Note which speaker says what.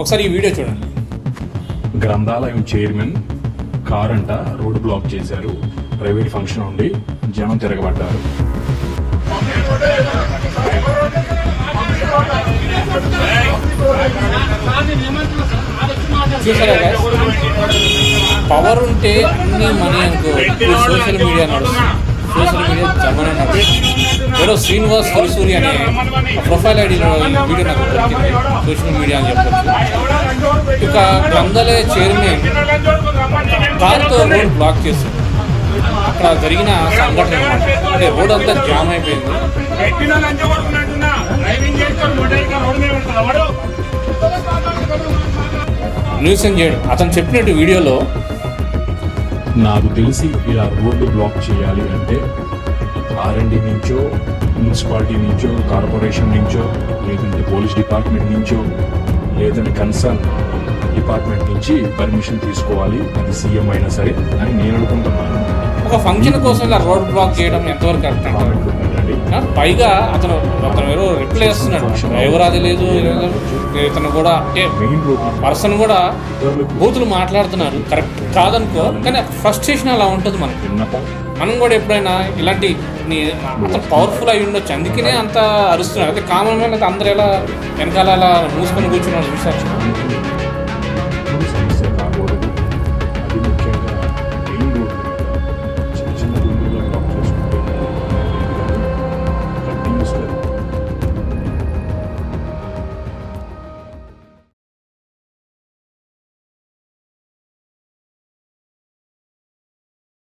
Speaker 1: ఒకసారి ఈ వీడియో చూడండి.
Speaker 2: గ్రంథాలయం చైర్మన్ కార్ అంట రోడ్డు బ్లాక్ చేశారు. ప్రైవేట్ ఫంక్షన్ ఉండి జనం తిరగబడ్డారు.
Speaker 1: చూసారా గైస్, పవర్ ఉంటే అన్ని మనీ అనుకో. సోషల్ మీడియా నడుస్తుంది, సోషల్ మీడియా జమనే నడుస్తుంది. ఎవరో శ్రీనివాస్ హరిసూరి అనే ప్రొఫైల్ ఐడిలో వీడియో నాకు దొరికింది. సోషల్ మీడియా అని చెప్పొచ్చు. ఇక గ్రంథాలయ చైర్మన్ కారుతో రోడ్ బ్లాక్ చేస్తుంది. అక్కడ జరిగిన సంఘటన అంటే రోడ్ అంతా జామ్ అయిపోయింది. న్యూసెన్స్ చేయడం అతను చెప్పినట్టు వీడియోలో,
Speaker 2: నాకు తెలిసి ఇలా రోడ్డు బ్లాక్ చేయాలి అంటే ఆర్ఎండి నుంచో, మున్సిపాలిటీ నుంచో, కార్పొరేషన్ నుంచో, లేదంటే పోలీస్ డిపార్ట్మెంట్ నుంచో, లేదంటే కన్సర్న్ డిపార్ట్మెంట్ నుంచి పర్మిషన్ తీసుకోవాలి. అది సీఎం అయినా సరే అని నేను అనుకుంటున్నాను.
Speaker 1: ఒక ఫంక్షన్ కోసం ఇలా రోడ్ బ్లాక్ చేయడం ఎంతవరకు కరెక్ట్? పైగా అతను ఎవరో రిప్లై చేస్తున్నాడు. డ్రైవర్ అది లేదు, ఇతను కూడా అంటే పర్సన్ కూడా బూతులు మాట్లాడుతున్నారు. కరెక్ట్ కాదనుకో, కానీ ఫ్రస్ట్రేషన్ అలా ఉంటుంది మనకు. మనం కూడా ఎప్పుడైనా ఇలాంటి అంత పవర్ఫుల్ అయి ఉండొచ్చు, అందుకనే అంత అరుస్తున్నారు. అయితే కామన్ మ్యాన్ అయితే అందరూ ఎలా వెనకాల అలా మూసుకొని కూర్చున్నారు చూసారు.